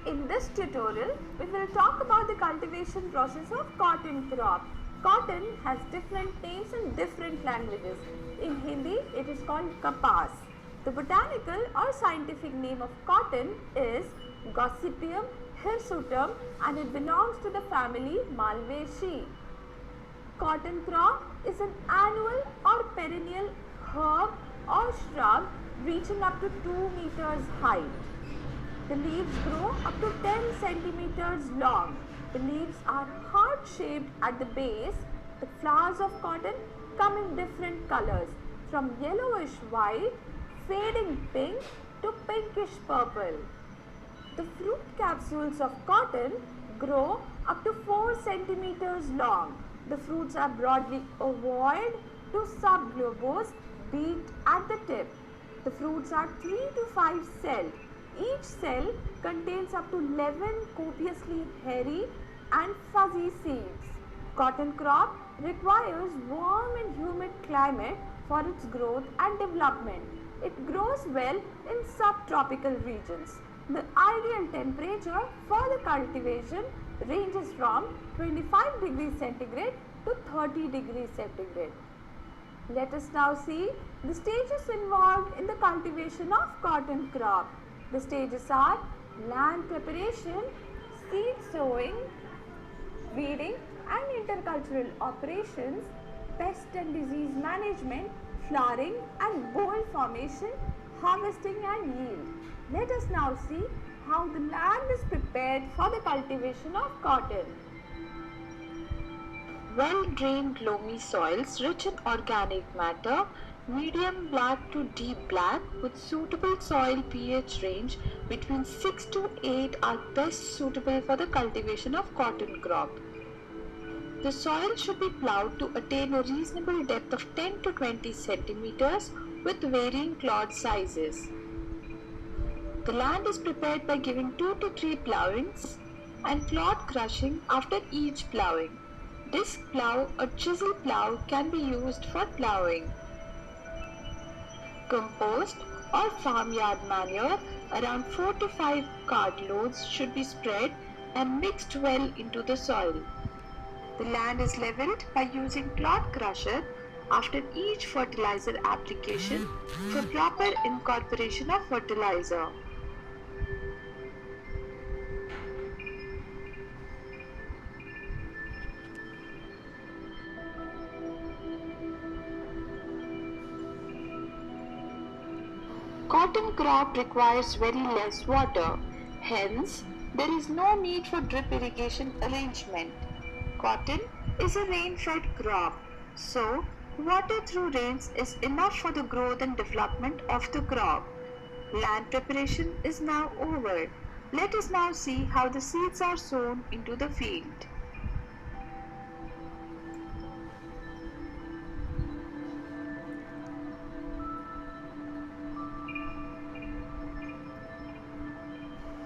In this tutorial, we will talk about the cultivation process of cotton crop. Cotton has different names in different languages. In Hindi, it is called kapas. The botanical or scientific name of cotton is Gossypium hirsutum and it belongs to the family Malvaceae. Cotton crop is an annual or perennial herb or shrub reaching up to 2 meters height. The leaves grow up to 10 centimeters long. The leaves are heart shaped at the base. The flowers of cotton come in different colors from yellowish white, fading pink to pinkish purple. The fruit capsules of cotton grow up to 4 centimeters long. The fruits are broadly ovoid to subglobose, beaked at the tip. The fruits are 3 to 5 celled. Each cell contains up to 11 copiously hairy and fuzzy seeds. Cotton crop requires warm and humid climate for its growth and development. It grows well in subtropical regions. The ideal temperature for the cultivation ranges from 25 degrees centigrade to 30 degrees centigrade. Let us now see the stages involved in the cultivation of cotton crop. The stages are land preparation, seed sowing, weeding and intercultural operations, pest and disease management, flowering and boll formation, harvesting and yield. Let us now see how the land is prepared for the cultivation of cotton. Well-drained loamy soils rich in organic matter, medium black to deep black with suitable soil pH range between 6 to 8 are best suitable for the cultivation of cotton crop. The soil should be plowed to attain a reasonable depth of 10 to 20 centimeters with varying clod sizes. The land is prepared by giving 2 to 3 plowings and clod crushing after each plowing. Disc plow or chisel plow can be used for plowing. Compost or farmyard manure around 4 to 5 cart loads should be spread and mixed well into the soil. The land is leveled by using clod crusher after each fertilizer application for proper incorporation of fertilizer. Cotton crop requires very less water, hence there is no need for drip irrigation arrangement. Cotton is a rain-fed crop, so water through rains is enough for the growth and development of the crop. Land preparation is now over. Let us now see how the seeds are sown into the field.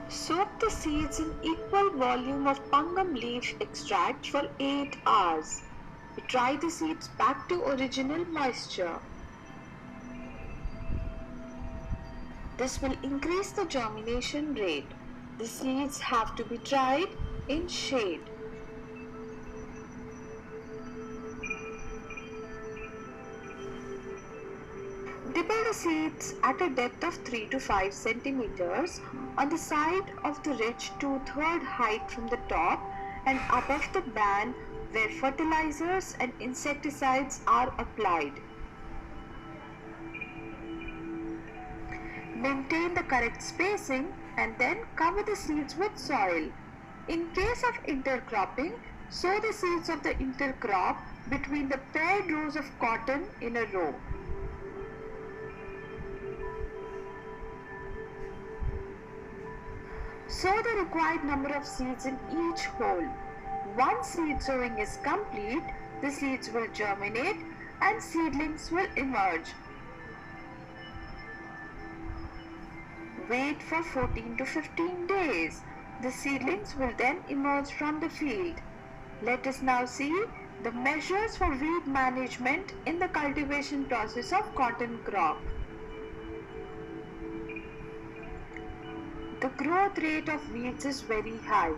Soak the seeds in equal volume of pungum leaf extract for 8 hours. Dry the seeds back to original moisture. This will increase the germination rate. The seeds have to be dried in shade. Dipple the seeds at a depth of 3 to 5 centimeters on the side of the ridge to third height from the top and above the band where fertilizers and insecticides are applied. Maintain the correct spacing and then cover the seeds with soil. In case of intercropping, sow the seeds of the intercrop between the paired rows of cotton in a row. Sow the required number of seeds in each hole. Once seed sowing is complete, the seeds will germinate and seedlings will emerge. Wait for 14 to 15 days. The seedlings will then emerge from the field. Let us now see the measures for weed management in the cultivation process of cotton crop. The growth rate of weeds is very high.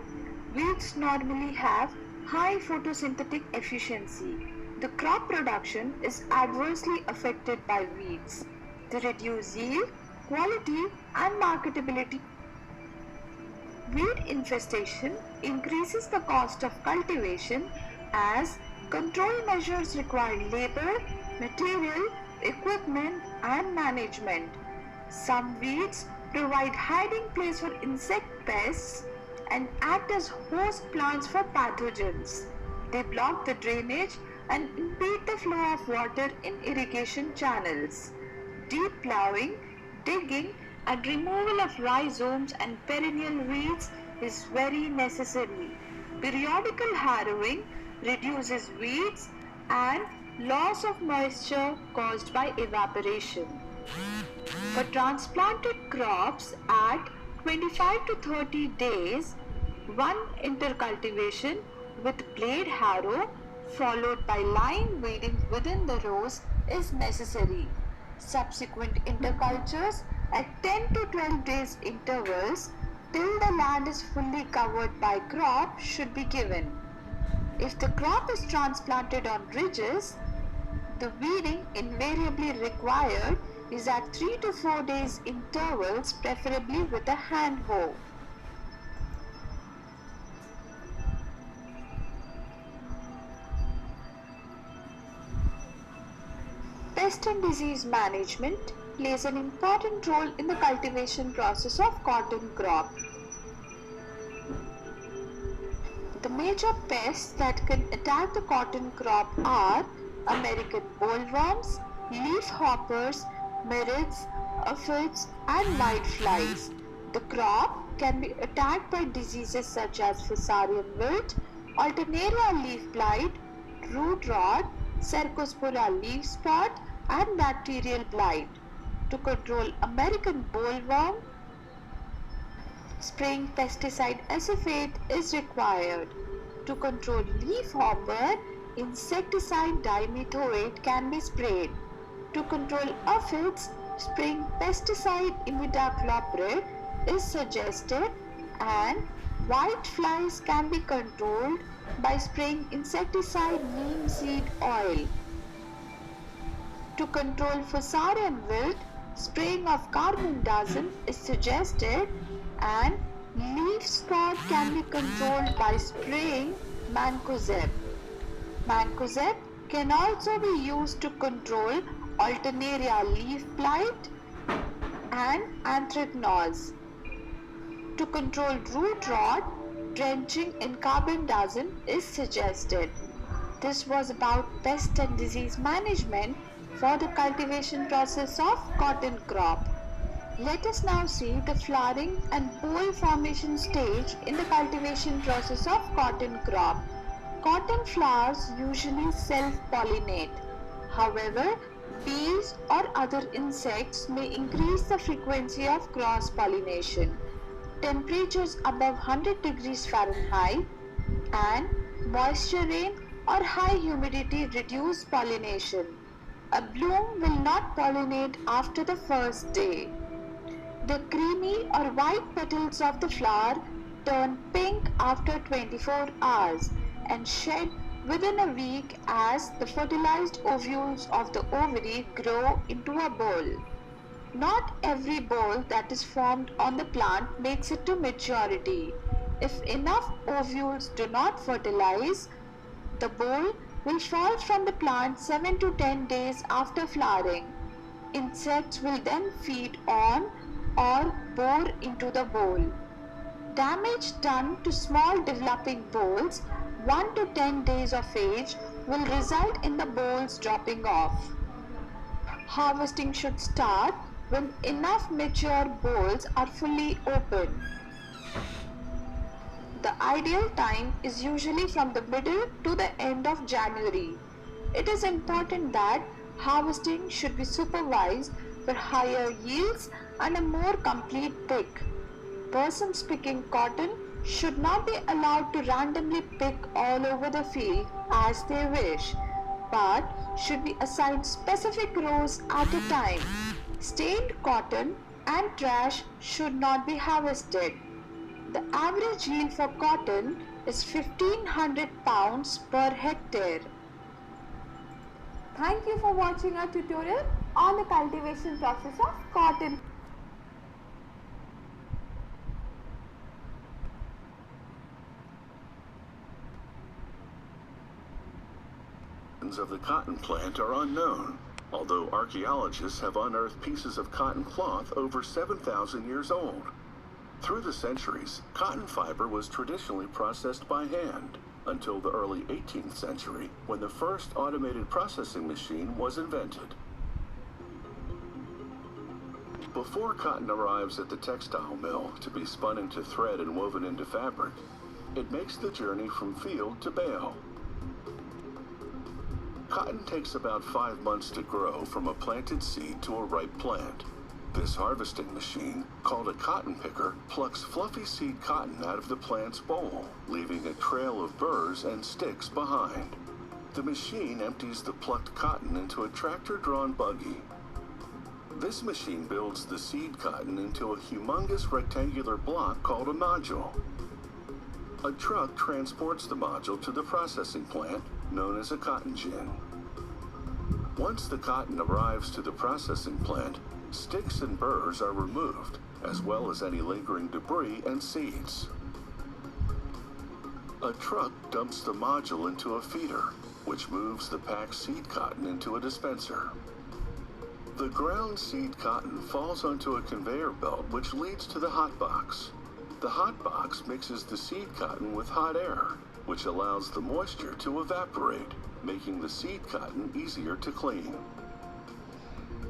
Weeds normally have high photosynthetic efficiency. The crop production is adversely affected by weeds. They reduce yield, quality, and marketability. Weed infestation increases the cost of cultivation as control measures require labor, material, equipment, and management. Some weeds provide hiding place for insect pests and act as host plants for pathogens. They block the drainage and impede the flow of water in irrigation channels. Deep plowing, digging, and removal of rhizomes and perennial weeds is very necessary. Periodical harrowing reduces weeds and loss of moisture caused by evaporation. For transplanted crops at 25 to 30 days, one intercultivation with blade harrow followed by line weeding within the rows is necessary. Subsequent intercultures at 10 to 12 days intervals till the land is fully covered by crop should be given. If the crop is transplanted on ridges, the weeding invariably required is at 3 to 4 days intervals, preferably with a hand hoe. Pest and disease management plays an important role in the cultivation process of cotton crop. The major pests that can attack the cotton crop are American bollworms, leaf hoppers, mirids, aphids, and whiteflies. The crop can be attacked by diseases such as fusarium wilt, alternaria leaf blight, root rot, cercospora leaf spot, and bacterial blight. To control American bollworm, spraying pesticide acephate is required. To control leaf hopper, insecticide dimethoate can be sprayed. To control aphids, spraying pesticide imidacloprid is suggested, and whiteflies can be controlled by spraying insecticide neem seed oil. To control fusarium wilt, spraying of carbendazim is suggested, and leaf spot can be controlled by spraying mancozeb. Mancozeb can also be used to control alternaria leaf blight and anthracnose. To control root rot, drenching in carbendazim is suggested. This was about pest and disease management for the cultivation process of cotton crop. Let us now see the flowering and boll formation stage in the cultivation process of cotton crop. Cotton flowers usually self-pollinate. However, bees or other insects may increase the frequency of cross-pollination. Temperatures above 100 degrees Fahrenheit and moisture rain or high humidity reduce pollination. A bloom will not pollinate after the first day. The creamy or white petals of the flower turn pink after 24 hours and shed within a week as the fertilized ovules of the ovary grow into a boll. Not every boll that is formed on the plant makes it to maturity. If enough ovules do not fertilize, the boll will fall from the plant 7 to 10 days after flowering. Insects will then feed on or bore into the boll. Damage done to small developing bolls 1 to 10 days of age will result in the bolls dropping off. Harvesting should start when enough mature bolls are fully open. The ideal time is usually from the middle to the end of January. It is important that harvesting should be supervised for higher yields and a more complete pick. Persons picking cotton should not be allowed to randomly pick all over the field as they wish, but should be assigned specific rows at a time. Stained cotton and trash should not be harvested. The average yield for cotton is 1500 pounds per hectare. Thank you for watching our tutorial on the cultivation process of cotton. Of the cotton plant are unknown, although archaeologists have unearthed pieces of cotton cloth over 7,000 years old. Through the centuries, cotton fiber was traditionally processed by hand until the early 18th century, when the first automated processing machine was invented. Before cotton arrives at the textile mill to be spun into thread and woven into fabric, it makes the journey from field to bale. Cotton takes about 5 months to grow from a planted seed to a ripe plant. This harvesting machine, called a cotton picker, plucks fluffy seed cotton out of the plant's boll, leaving a trail of burrs and sticks behind. The machine empties the plucked cotton into a tractor-drawn buggy. This machine builds the seed cotton into a humongous rectangular block called a nodule. A truck transports the module to the processing plant, known as a cotton gin. Once the cotton arrives to the processing plant, sticks and burrs are removed, as well as any lingering debris and seeds. A truck dumps the module into a feeder, which moves the packed seed cotton into a dispenser. The ground seed cotton falls onto a conveyor belt which leads to the hot box. The hot box mixes the seed cotton with hot air, which allows the moisture to evaporate, making the seed cotton easier to clean.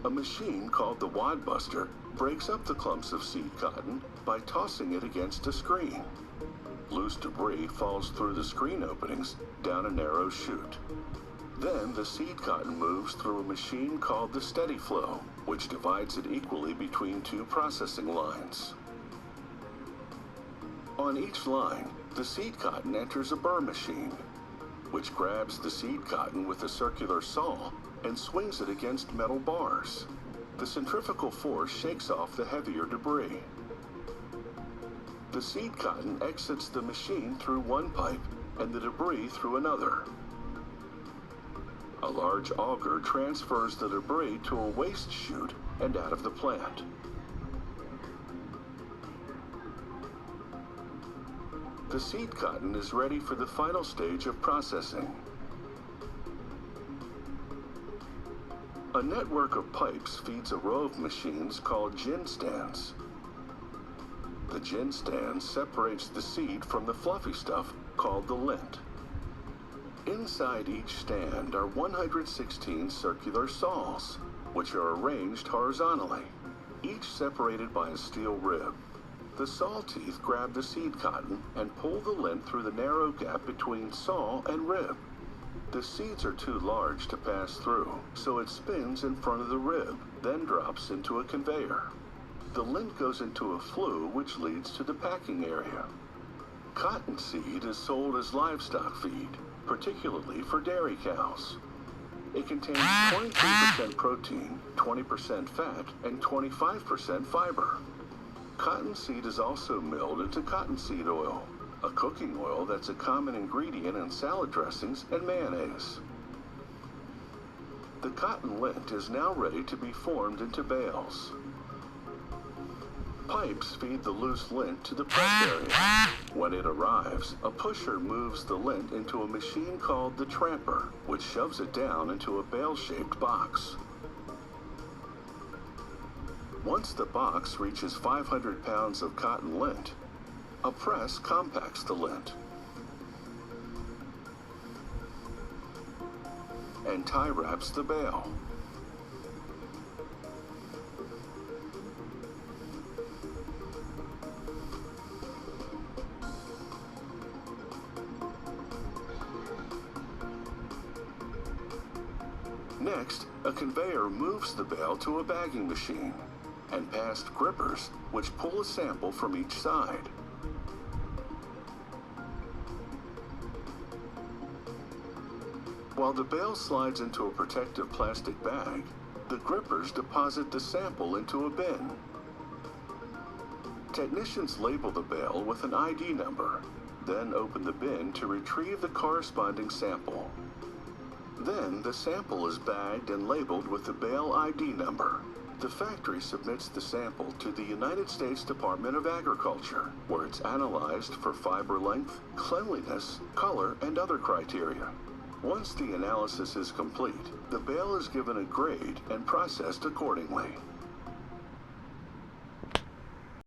A machine called the wad buster breaks up the clumps of seed cotton by tossing it against a screen. Loose debris falls through the screen openings down a narrow chute. Then the seed cotton moves through a machine called the steady flow, which divides it equally between two processing lines. On each line, the seed cotton enters a burr machine, which grabs the seed cotton with a circular saw and swings it against metal bars. The centrifugal force shakes off the heavier debris. The seed cotton exits the machine through one pipe and the debris through another. A large auger transfers the debris to a waste chute and out of the plant. The seed cotton is ready for the final stage of processing. A network of pipes feeds a row of machines called gin stands. The gin stand separates the seed from the fluffy stuff called the lint. Inside each stand are 116 circular saws, which are arranged horizontally, each separated by a steel rib. The saw teeth grab the seed cotton and pull the lint through the narrow gap between saw and rib. The seeds are too large to pass through, so it spins in front of the rib, then drops into a conveyor. The lint goes into a flue which leads to the packing area. Cottonseed is sold as livestock feed, particularly for dairy cows. It contains 23% protein, 20% fat, and 25% fiber. Cottonseed is also milled into cottonseed oil, a cooking oil that's a common ingredient in salad dressings and mayonnaise. The cotton lint is now ready to be formed into bales. Pipes feed the loose lint to the press area. When it arrives, a pusher moves the lint into a machine called the tramper, which shoves it down into a bale-shaped box. Once the box reaches 500 pounds of cotton lint, a press compacts the lint and tie wraps the bale. Next, a conveyor moves the bale to a bagging machine and past grippers, which pull a sample from each side. While the bale slides into a protective plastic bag, the grippers deposit the sample into a bin. Technicians label the bale with an ID number, then open the bin to retrieve the corresponding sample. Then the sample is bagged and labeled with the bale ID number. The factory submits the sample to the United States Department of Agriculture, where it's analyzed for fiber length, cleanliness, color, and other criteria. Once the analysis is complete, the bale is given a grade and processed accordingly.